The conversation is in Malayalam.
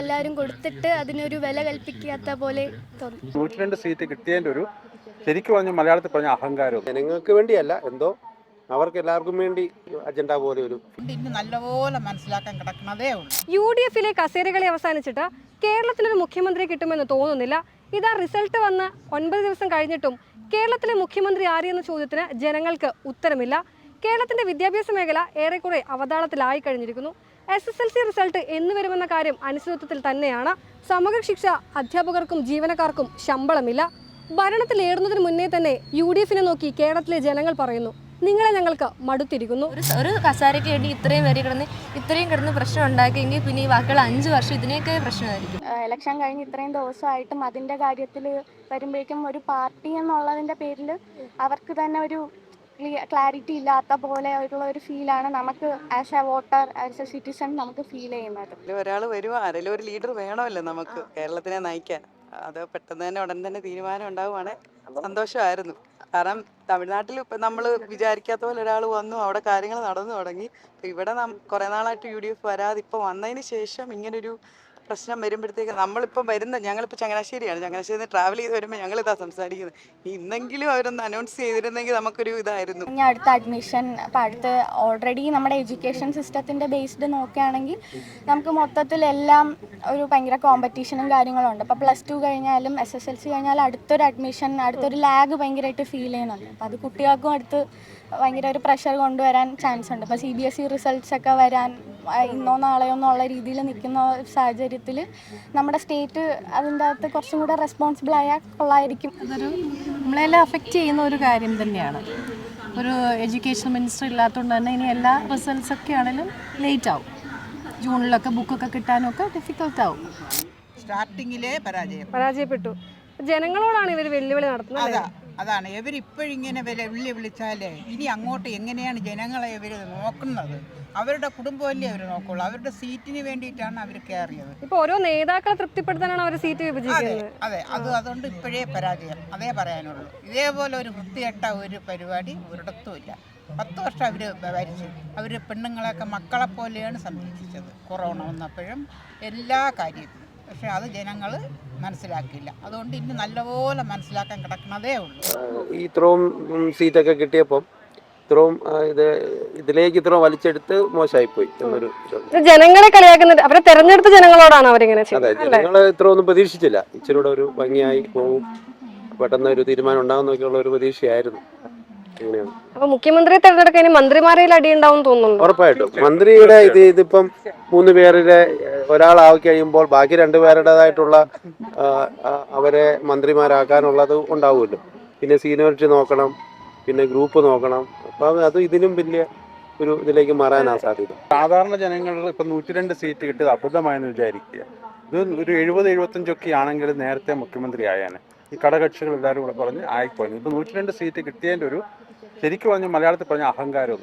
നമ്മളെല്ലാവരും കൊടുത്തിട്ട് അതിനൊരു വില കൽപ്പിക്കാത്ത പോലെ തോന്നി. 102 സീറ്റ് കിട്ടിയതിൻ്റെ ഒരു ശരിക്കും പറഞ്ഞ മലയാളത്തിൽ പറഞ്ഞ അഹങ്കാരം. ജനങ്ങൾക്ക് വേണ്ടിയല്ല, എന്തോ അവർക്ക് എല്ലാവർക്കും വേണ്ടി അജണ്ട പോലെ ഒരു ഇന്ന് നല്ലപോലെ മനസ്സിലാക്കാൻ കിടക്കുന്നതേ ഉള്ളൂ. UDF-ലെ കസേരകളി അവസാനിച്ചിട്ട് കേരളത്തിലൊരു മുഖ്യമന്ത്രി കിട്ടുമെന്ന് തോന്നുന്നില്ല. ഇതാ റിസൾട്ട് വന്ന് 9 ദിവസം കഴിഞ്ഞിട്ടും കേരളത്തിലെ മുഖ്യമന്ത്രി ആരെന്ന ചോദ്യത്തിന് ജനങ്ങൾക്ക് ഉത്തരമില്ല. കേരളത്തിന്റെ വിദ്യാഭ്യാസ മേഖല ഏറെക്കുറെ അവതാളത്തിലായി കഴിഞ്ഞിരിക്കുന്നു. SSLC റിസൾട്ട് എന്ന് വരുമെന്ന കാര്യം അനിശ്ചിതത്വത്തിൽ തന്നെയാണ്. സമഗ്ര ശിക്ഷ അധ്യാപകർക്കും ജീവനക്കാർക്കും ശമ്പളമില്ല. ഭരണത്തിലേറുന്നതിന് മുന്നേ തന്നെ UDF-നെ നോക്കി കേരളത്തിലെ ജനങ്ങൾ പറയുന്നു, നിങ്ങളെ ഞങ്ങൾക്ക് മടുത്തിരിക്കുന്നു. ഒരു കസാരയ്ക്ക് വേണ്ടി ഇത്രയും കിടന്ന് പ്രശ്നം ഉണ്ടാക്കിയെങ്കിൽ പിന്നെ ഈ ബാക്കിയുള്ള 5 വർഷം ഇതിനൊക്കെ പ്രശ്നമായിരിക്കും. ഇലക്ഷൻ കഴിഞ്ഞ് ഇത്രയും ദിവസമായിട്ടും അതിൻ്റെ കാര്യത്തിൽ വരുമ്പോഴേക്കും ഒരു പാർട്ടി എന്നുള്ളതിൻ്റെ പേരിൽ അവർക്ക് തന്നെ ഒരു ക്ലാരിറ്റി ഇല്ലാത്ത പോലെ ഉള്ള ഒരു ഫീലാണ് നമുക്ക് as A voter, as A citizen നമുക്ക് ഫീൽ ചെയ്യുന്നത്. ഒരാൾ വരുമോ, ആരെങ്കിലും ഒരു ലീഡർ വേണമല്ലോ നമുക്ക് കേരളത്തിനെ നയിക്കാൻ. അത് പെട്ടെന്ന് തന്നെ ഉടൻ തന്നെ തീരുമാനം ഉണ്ടാവുകയാണെങ്കിൽ സന്തോഷമായിരുന്നു. കാരണം തമിഴ്നാട്ടിൽ ഇപ്പം നമ്മൾ വിചാരിക്കാത്ത പോലെ ഒരാൾ വന്നു, അവിടെ കാര്യങ്ങൾ നടന്നു തുടങ്ങി. ഇവിടെ കുറേ നാളായിട്ട് UDF വരാതെ ഇപ്പം വന്നതിന് ശേഷം ഇങ്ങനൊരു പ്രശ്നം വരുമ്പോഴത്തേക്ക് ഞങ്ങളിപ്പോൾ ചങ്ങനാശ്ശേരിയാണ്, ചങ്ങനാശ്ശേരി ട്രാവൽ ചെയ്ത് വരുമ്പോൾ ഞങ്ങളിതാ സംസാരിക്കുന്നത്. ഇന്നെങ്കിലും അവരൊന്ന് അനൗൺസ് ചെയ്തിരുന്നെങ്കിൽ നമുക്കൊരു ഇതായിരുന്നു. ഇനി അടുത്ത അഡ്മിഷൻ ഇപ്പം അടുത്ത് ഓൾറെഡി നമ്മുടെ എഡ്യൂക്കേഷൻ സിസ്റ്റത്തിൻ്റെ ബേസ്ഡ് നോക്കുകയാണെങ്കിൽ നമുക്ക് മൊത്തത്തിലെല്ലാം ഒരു ഭയങ്കര കോമ്പറ്റീഷനും കാര്യങ്ങളുണ്ട്. ഇപ്പോൾ +2 കഴിഞ്ഞാലും SSLC കഴിഞ്ഞാലും അടുത്തൊരു അഡ്മിഷൻ, അടുത്തൊരു ലാഗ് ഭയങ്കരമായിട്ട് ഫീൽ ചെയ്യുന്നുണ്ട്. അപ്പോൾ അത് കുട്ടികൾക്കും അടുത്ത് ഭയങ്കര ഒരു പ്രഷർ കൊണ്ടുവരാൻ ചാൻസ് ഉണ്ട്. ഇപ്പോൾ CBSE റിസൾട്ട്സ് ഒക്കെ വരാൻ ഇന്നോ നാളെയോ എന്നുള്ള രീതിയിൽ നിൽക്കുന്ന സാഹചര്യത്തിൽ നമ്മുടെ സ്റ്റേറ്റ് അതിൻ്റെ അകത്ത് കുറച്ചും കൂടെ റെസ്പോൺസിബിൾ ആയാൽ കൊള്ളായിരിക്കും. അതൊരു നമ്മളെല്ലാം അഫക്റ്റ് ചെയ്യുന്ന ഒരു കാര്യം തന്നെയാണ്. ഒരു എഡ്യൂക്കേഷൻ മിനിസ്റ്റർ ഇല്ലാത്തതുകൊണ്ട് തന്നെ ഇനി എല്ലാ റിസൾട്ട്സ് ഒക്കെ ആണെങ്കിലും ലേറ്റ് ആവും. ജൂണിലൊക്കെ ബുക്കൊക്കെ കിട്ടാനൊക്കെ ഡിഫിക്കൽട്ട് ആവും. സ്റ്റാർട്ടിങ്ങിലേ പരാജയപ്പെട്ടു. ജനങ്ങളോടാണ് ഇവർ വെല്ലുവിളി നടത്തുന്നത്. അതാണ് ഇവരിപ്പോഴിങ്ങനെ വിളിച്ചാലേ ഇനി അങ്ങോട്ട് എങ്ങനെയാണ് ജനങ്ങളെ ഇവർ നോക്കുന്നത്? അവരുടെ കുടുംബമല്ലേ അവർ നോക്കുള്ളൂ. അവരുടെ സീറ്റിന് വേണ്ടിയിട്ടാണ് അവർ കയറിയത്. ഇപ്പൊ ഓരോ നേതാക്കളെ തൃപ്തിപ്പെടുത്താനാണ് അവർ സീറ്റ് വിഭജിക്കുന്നത്. അതെ, അതുകൊണ്ട് ഇപ്പോഴേ പരാജയം, അതേ പറയാനുള്ളൂ. ഇതേപോലെ ഒരു വൃത്തികെട്ട ഒരു പരിപാടി ഒരിടത്തും ഇല്ല. 10 വർഷം അവർ ഭരിച്ചു. അവർ പെണ്ണുങ്ങളെയൊക്കെ മക്കളെ പോലെയാണ് സംരക്ഷിച്ചത്. കൊറോണ വന്നപ്പോഴും എല്ലാ കാര്യത്തിലും. പക്ഷെ അത് ജനങ്ങൾ മനസ്സിലാക്കിയില്ല. അതുകൊണ്ട് ഇന്ന് നല്ലപോലെ മനസ്സിലാക്കാൻ കിടക്കുന്നതേ ഉള്ളൂ. ഇത്രയും സീറ്റൊക്കെ കിട്ടിയപ്പം ഇത്രയും ഇതിലേക്ക് ഇത്രയും വലിച്ചെടുത്ത് മോശമായിപ്പോയി എന്നൊരു ജനങ്ങളെ കളിയാക്കുന്നുണ്ട്. അവരെ തെരഞ്ഞെടുത്ത ജനങ്ങളോടാണ് അവരിങ്ങനെ. അതെ, ജനങ്ങൾ ഇത്ര ഒന്നും പ്രതീക്ഷിച്ചില്ല. ഇച്ചിരി ഒരു ഭംഗിയായി പോകും, പെട്ടെന്ന് ഒരു തീരുമാനം ഉണ്ടാകുന്നൊക്കെയുള്ള ഒരു പ്രതീക്ഷയായിരുന്നു. അപ്പൊ മുഖ്യമന്ത്രിയെ തെരഞ്ഞെടുക്കാൻ മന്ത്രിമാരെ അടിയുണ്ടാവും തോന്നുന്നു. ഉറപ്പായിട്ടും മന്ത്രിയുടെ ഇതിപ്പം 3 പേരുടെ ഒരാളായി കഴിയുമ്പോൾ ബാക്കി 2 പേരുടേതായിട്ടുള്ള അവരെ മന്ത്രിമാരാക്കാനുള്ളത് ഉണ്ടാവുമല്ലോ. പിന്നെ സീനിയോറിറ്റി നോക്കണം, പിന്നെ ഗ്രൂപ്പ് നോക്കണം. അപ്പം അത് ഇതിലും വലിയ ഒരു ഇതിലേക്ക് മാറാനാണ് സാധ്യത. സാധാരണ ജനങ്ങളിൽ ഇപ്പം 102 സീറ്റ് കിട്ടിയത് അബദ്ധമായെന്ന് വിചാരിക്കുക. ഇത് ഒരു 70-75 ഒക്കെ ആണെങ്കിൽ നേരത്തെ മുഖ്യമന്ത്രി ആയാനെ. ഈ ഘടകകക്ഷികൾ എല്ലാവരും കൂടെ പറഞ്ഞ് ആയിപ്പോയി. ഇപ്പം 102 സീറ്റ് കിട്ടിയതിൻ്റെ ഒരു ശരിക്കും പറഞ്ഞ മലയാളത്തിൽ പറഞ്ഞ അഹങ്കാരം.